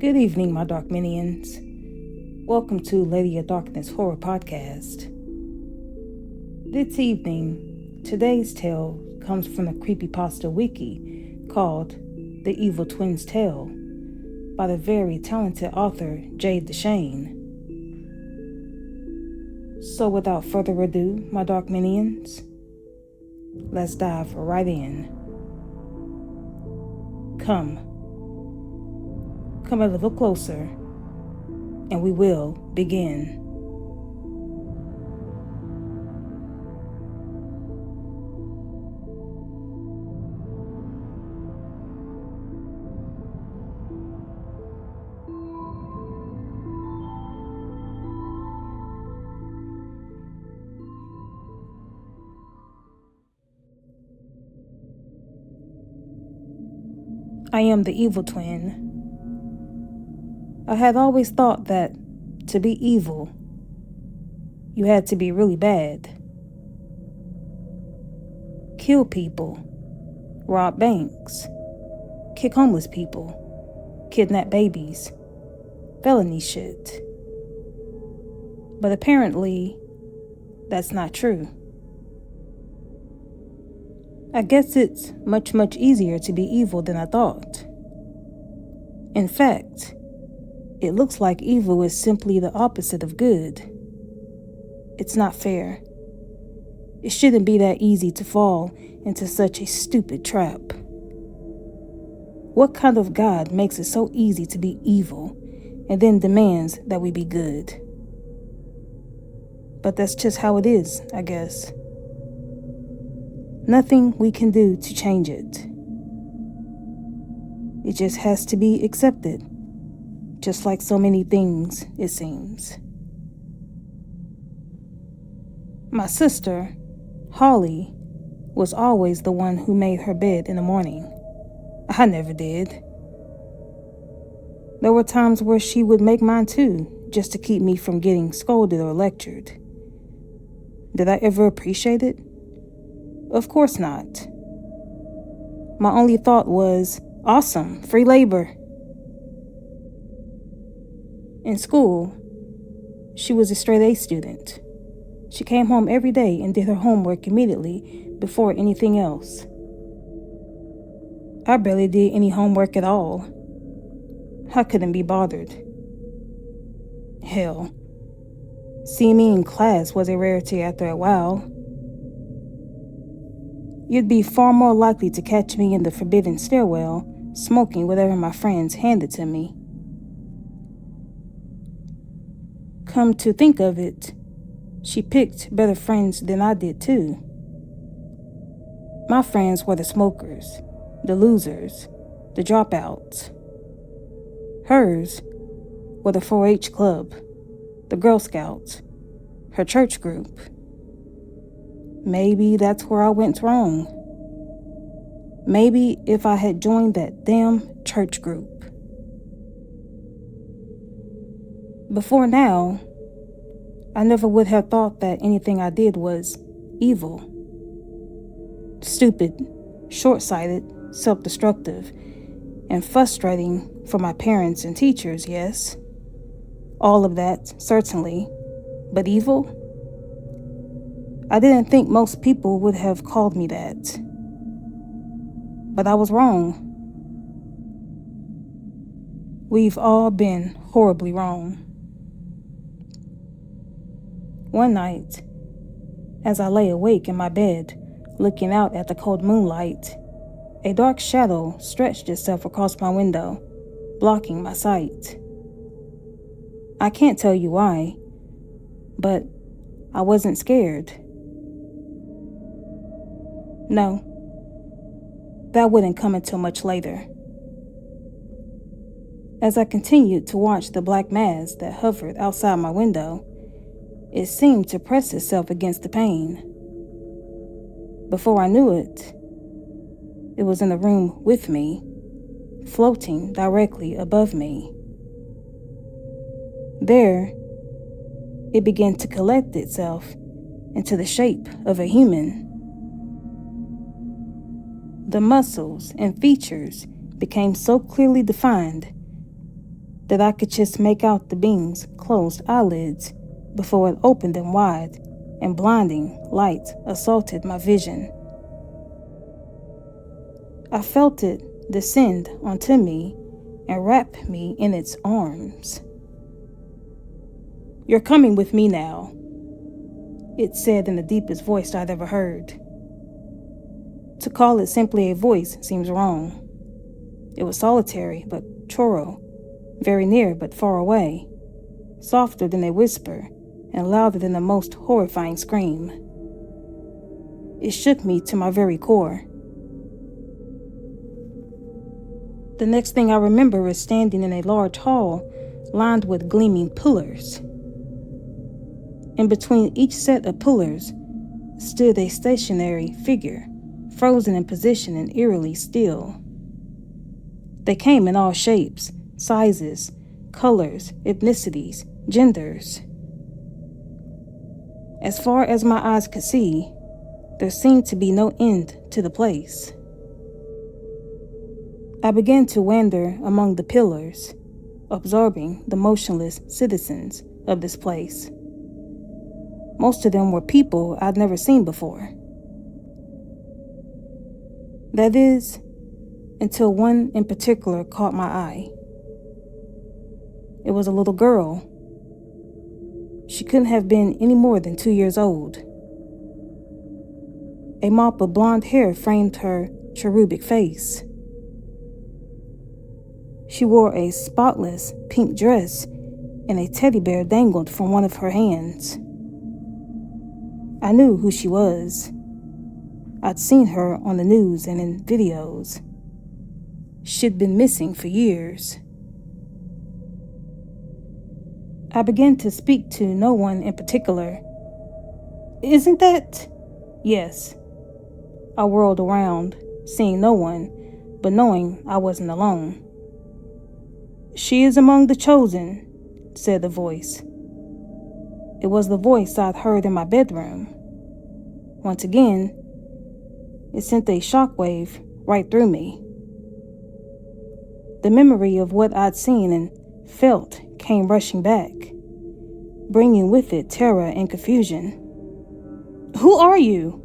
Good evening, my dark minions. Welcome to Lady of Darkness Horror Podcast. This evening, today's tale comes from the Creepypasta wiki called The Evil Twins Tale by the very talented author J Deschene. So without further ado, my dark minions, let's dive right in. Come a little closer, and we will begin. I am the evil twin. I had always thought that to be evil, you had to be really bad. Kill people, rob banks, kick homeless people, kidnap babies, felony shit. But apparently, that's not true. I guess it's much easier to be evil than I thought. In fact, it looks like evil is simply the opposite of good. It's not fair. It shouldn't be that easy to fall into such a stupid trap. What kind of God makes it so easy to be evil and then demands that we be good? But that's just how it is, I guess. Nothing we can do to change it. It just has to be accepted. Just like so many things, it seems. My sister, Holly, was always the one who made her bed in the morning. I never did. There were times where she would make mine too, just to keep me from getting scolded or lectured. Did I ever appreciate it? Of course not. My only thought was, awesome, free labor. In school, she was a straight A student. She came home every day and did her homework immediately before anything else. I barely did any homework at all. I couldn't be bothered. Hell, seeing me in class was a rarity after a while. You'd be far more likely to catch me in the forbidden stairwell, smoking whatever my friends handed to me. Come to think of it, she picked better friends than I did too. My friends were the smokers, the losers, the dropouts. Hers were the 4-H club, the Girl Scouts, her church group. Maybe that's where I went wrong. Maybe if I had joined that damn church group. Before now, I never would have thought that anything I did was evil. Stupid, short-sighted, self-destructive, and frustrating for my parents and teachers, yes. All of that, certainly. But evil? I didn't think most people would have called me that. But I was wrong. We've all been horribly wrong. One night, as I lay awake in my bed, looking out at the cold moonlight, a dark shadow stretched itself across my window, blocking my sight. I can't tell you why, but I wasn't scared. No, that wouldn't come until much later. As I continued to watch the black mass that hovered outside my window, it seemed to press itself against the pane. Before I knew it, it was in the room with me, floating directly above me. There, it began to collect itself into the shape of a human. The muscles and features became so clearly defined that I could just make out the being's closed eyelids before it opened them wide, and blinding light assaulted my vision. I felt it descend onto me and wrap me in its arms. "You're coming with me now," it said in the deepest voice I'd ever heard. To call it simply a voice seems wrong. It was solitary but choral, very near but far away, softer than a whisper and louder than the most horrifying scream. It shook me to my very core. The next thing I remember is standing in a large hall lined with gleaming pillars. In between each set of pillars stood a stationary figure, frozen in position and eerily still. They came in all shapes, sizes, colors, ethnicities, genders. As far as my eyes could see, there seemed to be no end to the place. I began to wander among the pillars, absorbing the motionless citizens of this place. Most of them were people I'd never seen before. That is, until one in particular caught my eye. It was a little girl. She couldn't have been any more than 2 years old. A mop of blonde hair framed her cherubic face. She wore a spotless pink dress, and a teddy bear dangled from one of her hands. I knew who she was. I'd seen her on the news and in videos. She'd been missing for years. I began to speak to no one in particular. "Isn't that—" "Yes." I whirled around, seeing no one, but knowing I wasn't alone. "She is among the chosen," said the voice. It was the voice I'd heard in my bedroom. Once again, it sent a shockwave right through me. The memory of what I'd seen and felt came rushing back, bringing with it terror and confusion. "Who are you?"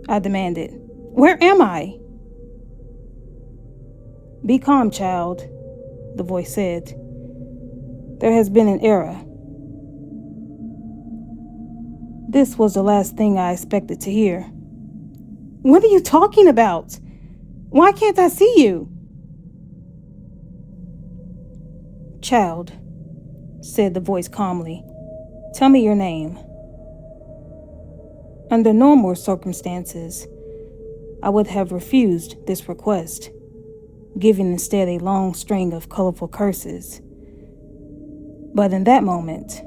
I demanded. "Where am I?" "Be calm, child," the voice said. "There has been an error." This was the last thing I expected to hear. "What are you talking about? Why can't I see you?" "Child," said the voice calmly, "tell me your name." Under normal circumstances, I would have refused this request, giving instead a long string of colorful curses. But in that moment,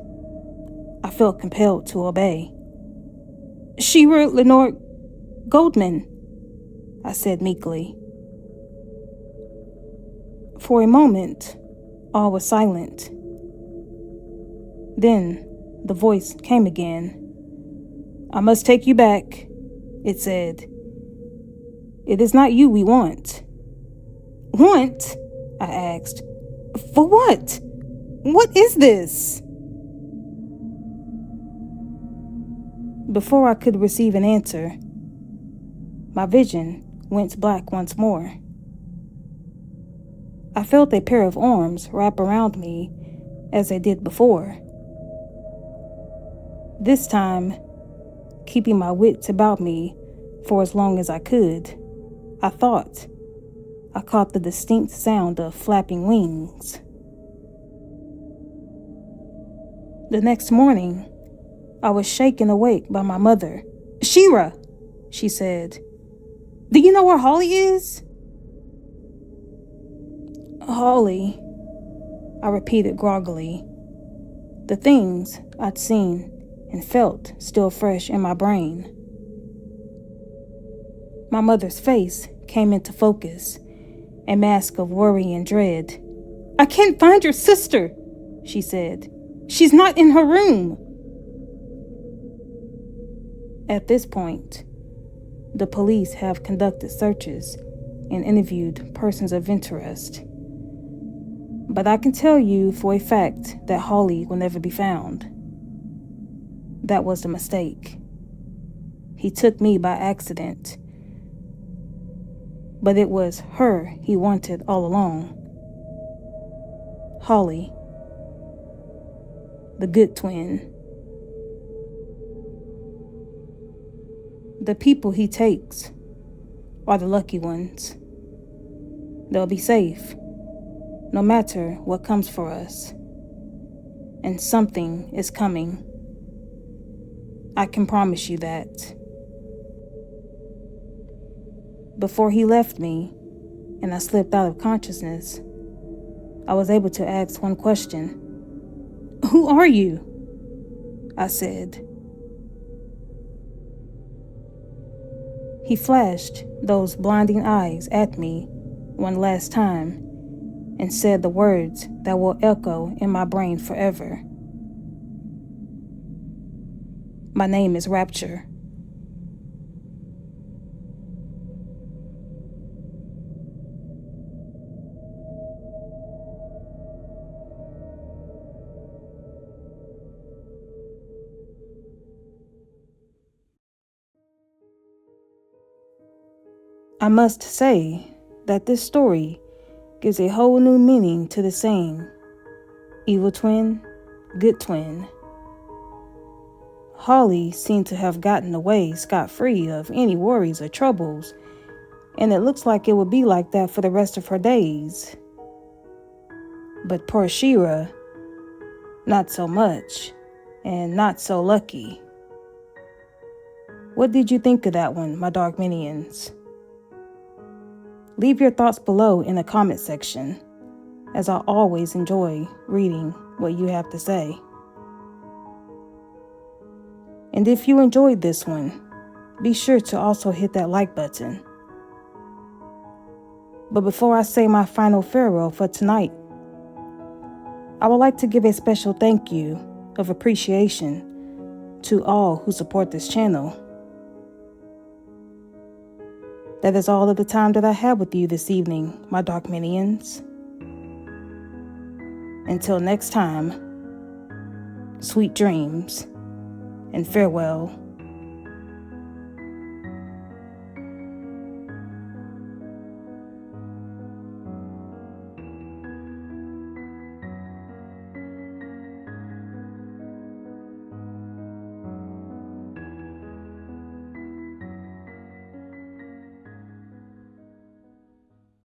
I felt compelled to obey. "Shira Lenore Goldman," I said meekly. For a moment, all was silent. Then the voice came again. "I must take you back," it said. "It is not you we want." "Want?" I asked. "For what? What is this?" Before I could receive an answer, my vision went black once more. I felt a pair of arms wrap around me as they did before. This time, keeping my wits about me for as long as I could, I thought I caught the distinct sound of flapping wings. The next morning, I was shaken awake by my mother. "Shira," she said, "do you know where Holly is?" "Holly," I repeated groggily, the things I'd seen and felt still fresh in my brain. My mother's face came into focus, a mask of worry and dread. "I can't find your sister," she said. "She's not in her room." At this point, the police have conducted searches and interviewed persons of interest. But I can tell you for a fact that Holly will never be found. That was the mistake. He took me by accident. But it was her he wanted all along. Holly, the good twin. The people he takes are the lucky ones. They'll be safe, no matter what comes for us. And something is coming. I can promise you that. Before he left me, and I slipped out of consciousness, I was able to ask one question. "Who are you?" I said. He flashed those blinding eyes at me one last time and said the words that will echo in my brain forever. My name is Rapture. I must say that this story gives a whole new meaning to the saying, evil twin, good twin. Holly seemed to have gotten away scot-free of any worries or troubles, and it looks like it would be like that for the rest of her days. But poor Shira, not so much, and not so lucky. What did you think of that one, my Dark Minions? Leave your thoughts below in the comment section, as I always enjoy reading what you have to say. And if you enjoyed this one, be sure to also hit that like button. But before I say my final farewell for tonight, I would like to give a special thank you of appreciation to all who support this channel. That is all of the time that I have with you this evening, my Dark Minions. Until next time, sweet dreams and farewell.